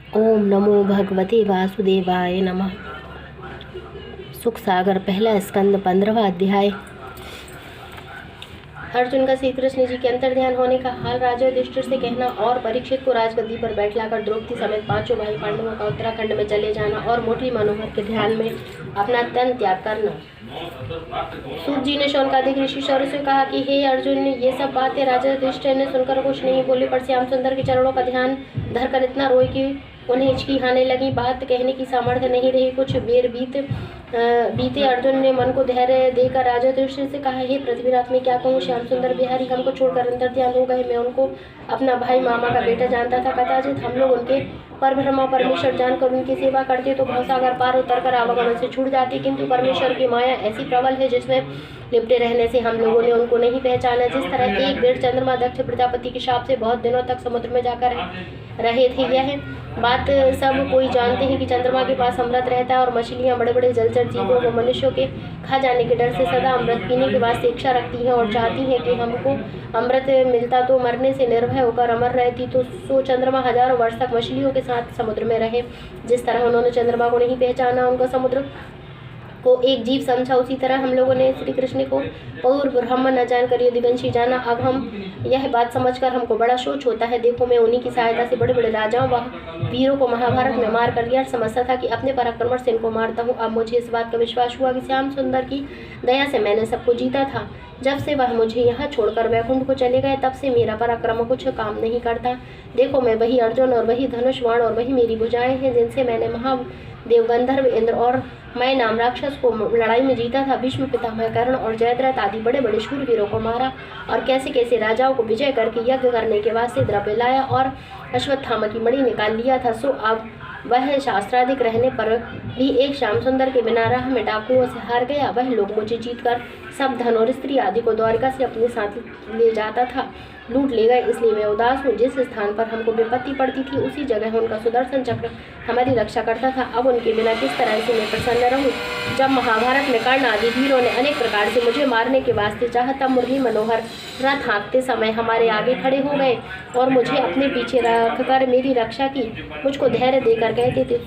ओम नमो भगवते वासुदेवाय नमः। सुख सागर पहला स्कंद 15वां अध्याय। अर्जुन का श्री कृष्ण जी के अंतर्ध्यान होने का हाल, राजा युधिष्ठिर से कहना और परीक्षित को राजगद्दी पर बैठलाकर द्रौपदी समेत पांचों भाई पांडवों का उत्तराखंड में चले जाना और मोटी मनोहर के ध्यान में अपना तन त्याग करना। सूत जी ने शौनकादिक ऋषि सौर से कहा कि हे अर्जुन, ये सब बातें राजा युधिष्ठिर ने सुनकर कुछ नहीं बोले, पर श्याम सुंदर के चरणों का ध्यान धरकर इतना रोए कि उन्हें हिचकी आने लगी। बात कहने की सामर्थ्य नहीं रही। कुछ बेर बीते अर्जुन ने मन को धैर्य देकर राजा युधिष्ठिर से कहा, हे पृथ्वीनाथ, मैं क्या कहूँ। श्याम सुंदर बिहारी हमको छोड़कर अंतर्ध्यान हो गए। मैं उनको अपना भाई मामा का बेटा जानता था। कदाचित हम लोग उनके परब्रह्मा परमेश्वर जानकर उनकी सेवा करते तो भवसागर पार उतरकर आवागमन से छूट जाते, किंतु परमेश्वर की माया ऐसी प्रबल है जिसमें लिपटे रहने से हम लोगों ने उनको नहीं पहचाना। जिस तरह एक डेढ़ चंद्रमा दक्ष प्रजापति के शाप से बहुत दिनों तक समुद्र में जाकर रहे थे, यह बात सब कोई जानते हैं कि चंद्रमा के पास अमृत रहता है और मछलियां बड़े बड़े जलचर जीवों को मनुष्यों के खा जाने के डर से सदा अमृत पीने के वास्ते इच्छा रखती हैं और चाहती हैं कि हमको अमृत मिलता तो मरने से निर्भय होकर अमर रहती, तो सो चंद्रमा हजारों वर्ष तक मछलियों के साथ समुद्र में रहे। जिस तरह उन्होंने चंद्रमा को नहीं पहचाना, उनका समुद्र को एक जीव समझा, उसी तरह हम लोगों ने श्री कृष्ण को पूर्व ब्रह्म न जानकर यदुवंशी जाना। अब हम यह बात समझकर हमको बड़ा शोच होता है। देखो, मैं उन्हीं की सहायता से बड़े बड़े राजाओं व वीरों को महाभारत में मार कर यह समझता था कि अपने पराक्रम से इनको मारता हूँ। अब मुझे इस बात का विश्वास हुआ कि श्याम सुंदर की दया से मैंने सबको जीता था। जब से वह मुझे यहाँ छोड़कर वैकुंठ को चले गए, तब से मेरा पराक्रम कुछ काम नहीं करता। देखो, मैं वही अर्जुन और वही धनुष बाण और वही मेरी भुजाएं हैं जिनसे मैंने महादेव गंधर्व इंद्र और मैं नाम राक्षस को लड़ाई में जीता था। भीष्म पितामह कर्ण और जयद्रथ आदि बड़े बड़े शूरवीरों को मारा और कैसे कैसे राजाओं को विजय करके यज्ञ करने के वास्ते द्रव्य लाया और अश्वत्थामा की मणि निकाल लिया था। सो अब वह शास्त्राधिक रहने पर भी एक श्याम सुंदर के बिना राह में डाकुओं से हार गया। वह लोग मुझे जीतकर सब धन और स्त्री आदि को द्वारका से अपने साथ ले जाता था, लूट ले गए। इसलिए मैं उदास हूँ। जिस स्थान पर हमको विपत्ति पड़ती थी, उसी जगह उनका सुदर्शन चक्र हमारी रक्षा करता था। अब उनके बिना किस तरह से मैं प्रसन्न रहूँ। जब महाभारत में कर्ण आदि वीरों ने अनेक प्रकार से मुझे मारने के वास्ते चाहा, तब मुरली मनोहर रथ हाँकते समय हमारे आगे खड़े हो गए और मुझे अपने पीछे रखकर मेरी रक्षा की। मुझको धैर्य देकर कहते थे,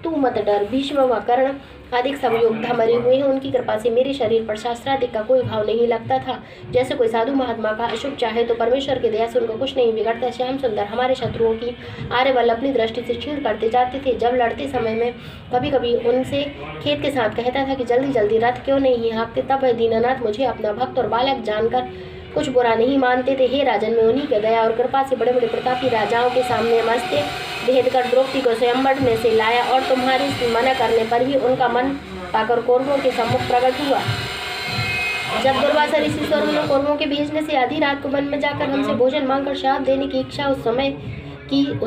तू मत डर। भीष्म व कर्ण अधिक सब योद्धा मरे हुए हैं। उनकी कृपा से मेरे शरीर पर शास्त्राधिक का कोई भाव नहीं लगता था। जैसे कोई साधु महात्मा का अशुभ चाहे तो परमेश्वर की दया से उनको कुछ नहीं बिगड़ता। श्याम सुंदर हमारे शत्रुओं की आर्यबल अपनी दृष्टि से छीन करते जाते थे। जब लड़ते समय में कभी कभी उनसे खेत के साथ कहता था कि जल्दी जल्दी रथ क्यों नहीं हाँकते, तब वह दीनानाथ मुझे अपना भक्त और बालक जानकर कुछ बुरा नहीं मानते थे। हे राजन, मैं उन्हीं की दया और कृपा से बड़े बड़े प्रतापी राजाओं के सामने मस्ते भेद कर द्रौपदी को स्वयंवर में से लाया और तुम्हारी मना करने पर भी उनका मन पाकर कौरवों के सम्मुख प्रकट हुआ। जब दुर्वासा ऋषि स्वरूप ने कौरवों के भेजने से आधी रात को वन में जाकर हमसे भोजन मांगकर श्राप देने की इच्छा उस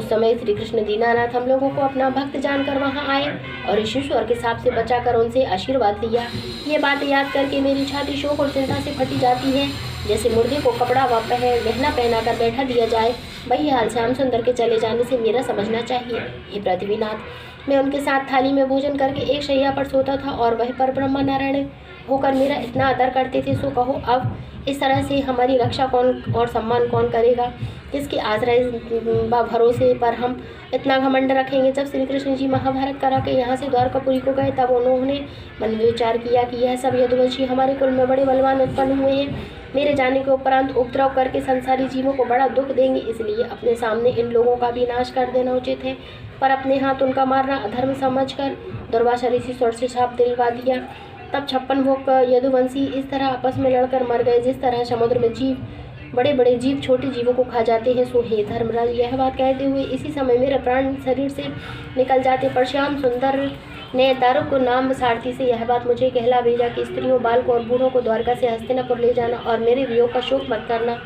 समय श्री कृष्ण दीनानाथ हम लोगों को अपना भक्त जानकर वहां आए और ईश्वर के साप से बचाकर उनसे आशीर्वाद लिया। ये बात याद करके मेरी छाती शोक और चिंता से फटी जाती है। जैसे मुर्दे को कपड़ा व गहना पहना कर बैठा दिया जाए, वही हाल श्याम सुंदर के चले जाने से मेरा समझना चाहिए। हे पृथ्वीनाथ, मैं उनके साथ थाली में भोजन करके एक शैया पर सोता था और वह पर ब्रह्मा नारायण होकर मेरा इतना आदर करते थे। सो कहो, अब इस तरह से हमारी रक्षा कौन और सम्मान कौन करेगा? किसके आश्रय व भरोसे पर हम इतना घमंड रखेंगे? जब श्री कृष्ण जी महाभारत करा के यहाँ से द्वारकापुरी को गए, तब उन्होंने मन में विचार किया कि यह सब यदुवंशी हमारे कुल में बड़े बलवान उत्पन्न हुए हैं। मेरे जाने के उपरांत उपद्रव करके संसारी जीवों को बड़ा दुख देंगे, इसलिए अपने सामने इन लोगों का भी नाश कर देना उचित है। पर अपने हाथ उनका मारना अधर्म समझकर दुर्वासा ऋषि स्वर से शाप दिलवा दिया। तब 56 भोग यदुवंशी इस तरह आपस में लड़कर मर गए जिस तरह समुद्र में बड़े बड़े जीव छोटे जीवों को खा जाते हैं। सो हे धर्मराज, यह बात कहते हुए इसी समय मेरे प्राण शरीर से निकल जाते, पर श्याम सुंदर ने दारुक नाम सारथी से यह बात मुझे कहला भेजा कि स्त्रियों, बालकों और बूढ़ों को द्वारका से हस्तिनापुर ले जाना और मेरे वियोग का शोक मत करना।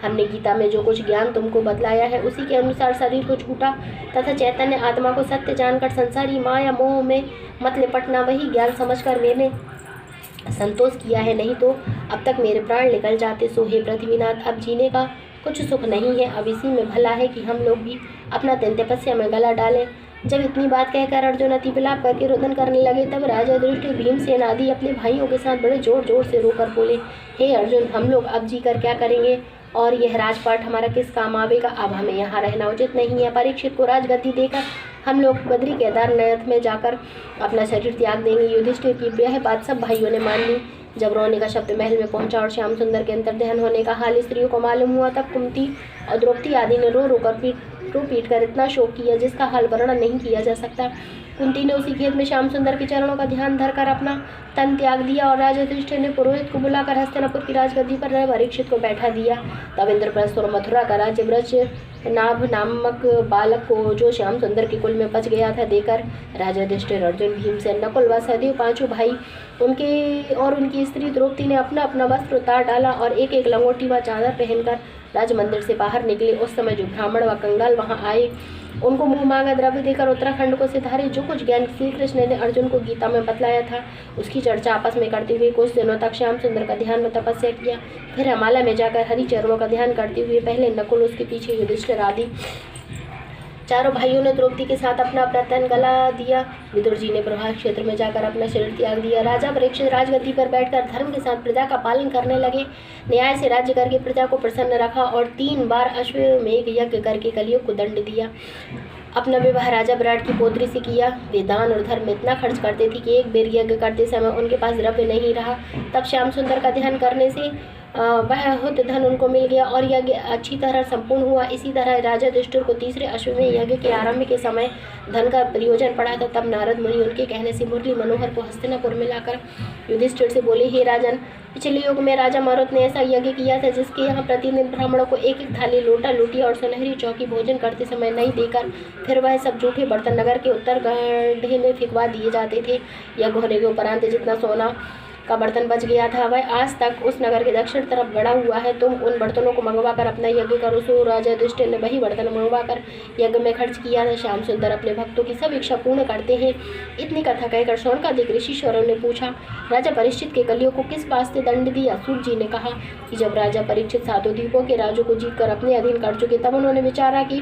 हमने गीता में जो कुछ ज्ञान तुमको बतलाया है, उसी के अनुसार शरीर को छूटा तथा चैतन्य आत्मा को सत्य जानकर संसारी माया मोह में मत लिपटना, वही ज्ञान समझकर मैंने संतोष किया है, नहीं तो अब तक मेरे प्राण निकल जाते। सो हे पृथ्वीनाथ, अब जीने का कुछ सुख नहीं है। अब इसी में भला है कि हम लोग भी अपना तपस्या में गला डालें। जब इतनी बात कहकर अर्जुन अति विलाप करके रुदन करने लगे, तब राजा युधिष्ठिर, भीमसेन आदि अपने भाइयों के साथ बड़े जोर जोर से रोकर बोले, हे अर्जुन, हम लोग अब जी कर क्या करेंगे और यह राजपाट हमारा किस काम आवेगा? अब हमें यहाँ रहना उचित नहीं है। परीक्षित को राजगद्दी देकर हम लोग बद्री केदारनाथ में जाकर अपना शरीर त्याग देंगे। युधिष्ठिर की यह बात सब भाइयों ने मान ली। जब रोने का शब्द महल में पहुंचा और श्याम सुंदर के अंतर्ध्यान होने का हाल स्त्रियों को मालूम हुआ, तब कुंती और द्रौपदी आदि ने रो पीट कर इतना शोक किया जिसका हाल वर्णन नहीं किया जा सकता। कुंती ने उसी खेत में श्याम सुंदर के चरणों का ध्यान धरकर अपना तन त्याग दिया और राजा युधिष्ठिर ने पुरोहित को बुलाकर हस्तिनापुर की राजगद्दी पर परीक्षित को बैठा दिया। तब इंद्रप्रस्थ और मथुरा का राज्य ब्रज नाभ नामक बालक को, जो श्याम सुंदर के कुल में बच गया था, देकर राजा युधिष्ठिर, अर्जुन, भीमसेन, नकुल व सहदेव पांचों भाई उनकी स्त्री द्रौपदी ने अपना अपना वस्त्र उतार डाला और एक एक लंगोटी व चादर पहनकर राजमंदिर से बाहर निकले। उस समय जो ब्राह्मण व कंगाल वहां आए, उनको मुंह मांगा द्रव्य देकर उत्तराखंड को सिधारे जो कुछ ज्ञान श्री कृष्ण ने अर्जुन को गीता में बतलाया था, उसकी चर्चा आपस में करते हुए कुछ दिनों तक श्याम सुंदर का ध्यान में तपस्या किया। फिर हिमालय में जाकर हरि चरणों का ध्यान करते हुए पहले नकुल, उसके पीछे युधिष्ठिर आदि चारों भाइयों ने द्रौपदी के साथ अपना अपना तन गला दिया। विदुर जी ने प्रभास क्षेत्र में जाकर अपना शरीर त्याग दिया। राजा परीक्षित राजगद्दी पर बैठकर धर्म के साथ प्रजा का पालन करने लगे। न्याय से राज्य करके प्रजा को प्रसन्न रखा और 3 बार अश्वमेघ यज्ञ करके कलियुग को दंड दिया। अपना विवाह राजा विराट की पौत्री से किया। वे दान और धर्म में इतना खर्च करते थे कि एक बेर यज्ञ करते समय उनके पास द्रव्य नहीं रहा। तब श्याम सुंदर का ध्यान करने से वह हुत धन उनको मिल गया और यज्ञ अच्छी तरह संपूर्ण हुआ। इसी तरह राजा युधिष्ठिर को तीसरे अश्वमेध यज्ञ के आरंभ के समय धन का प्रयोजन पड़ा था। तब नारद मुनि उनके कहने से मुरली मनोहर को हस्तिनापुर में लाकर युधिष्ठिर से बोले, हे राजन, पिछले युग में राजा मारुत ने ऐसा यज्ञ किया था जिसके यहाँ प्रतिदिन ब्राह्मणों को एक एक थाली लोटा लोटी और सुनहरी चौकी भोजन करते समय नहीं देकर फिर वह सब जूठे बर्तन नगर के उत्तर गड्ढे में फेंकवा दिए जाते थे। यज्ञ होने के उपरांत जितना सोना का बर्तन बच गया था वह आज तक उस नगर के दक्षिण तरफ गड़ा हुआ है। तुम उन बर्तनों को मंगवाकर अपना यज्ञ करो। सो राजा युधिष्ठिर ने वही बर्तन मंगवाकर यज्ञ में खर्च किया था। श्याम सुंदर अपने भक्तों की सब इच्छा पूर्ण करते हैं। इतनी कथा कहकर शौनकादिक ऋषिश्वरों ने पूछा, राजा परीक्षित के कलियों को किस वास्ते दंड दिया? सूत जी ने कहा कि जब राजा परीक्षित सातों द्वीपों के राजों को जीतकर अपने अधीन कर चुके, तब उन्होंने विचारा कि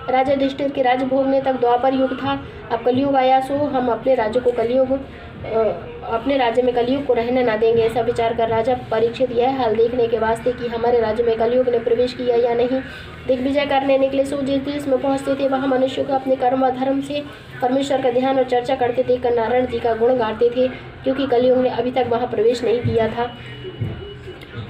राजा युधिष्ठिर के राज्य भोगने तक द्वापर युग था, अब कलियुग आया, सो हम अपने राज्य में कलियुग को रहने न देंगे। ऐसा विचार कर राजा परीक्षित यह हाल देखने के वास्ते कि हमारे राज्य में कलियुग ने प्रवेश किया या नहीं, दिग्विजय करने निकले। सो जिस देश में पहुंचते थे वहां मनुष्यों को अपने कर्म व धर्म से परमेश्वर का ध्यान और चर्चा करते देखकर नारायण जी का गुण गाते थे, क्योंकि कलियुग ने अभी तक वहां प्रवेश नहीं किया था।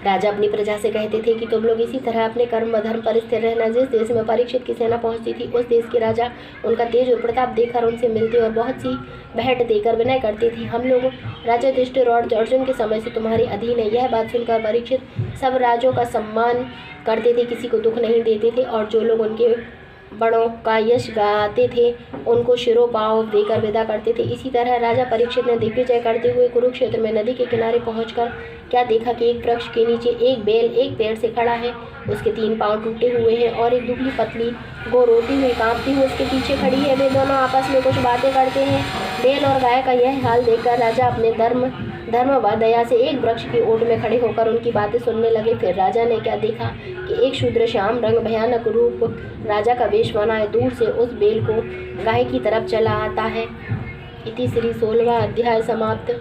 राजा अपनी प्रजा से कहते थे कि तुम लोग इसी तरह अपने कर्म व धर्म पर स्थिर रहना। जिस देश में परीक्षित की सेना पहुंचती थी उस देश के राजा उनका तेज और प्रताप देखकर उनसे मिलते और बहुत सी भेंट देकर विनय करते थे। हम लोग राजा युधिष्ठिर और अर्जुन के समय से तुम्हारे अधीन है। यह बात सुनकर परीक्षित सब राजों का सम्मान करते थे, किसी को दुख नहीं देते थे और जो लोग उनके बड़ों का यश गाते थे उनको शिरोपाव देकर विदा करते थे। इसी तरह राजा परीक्षित ने दिग्विजय करते हुए कुरुक्षेत्र में नदी के किनारे पहुंचकर क्या देखा कि एक वृक्ष के नीचे एक बैल एक पेड़ से खड़ा है। उसके 3 पांव टूटे हुए हैं और एक दुबली पतली गौ रोती हुई कांपती हुई उसके पीछे खड़ी है। वे दोनों आपस में कुछ बातें करते हैं। बैल और गाय का यह हाल देखकर राजा अपने धर्म व दया से एक वृक्ष की ओट में खड़े होकर उनकी बातें सुनने लगे। फिर राजा ने क्या देखा कि एक शूद्र श्याम रंग भयानक रूप राजा का वेश बनाए दूर से उस बेल को गाय की तरफ चला आता है। इति श्री 16वां अध्याय समाप्त।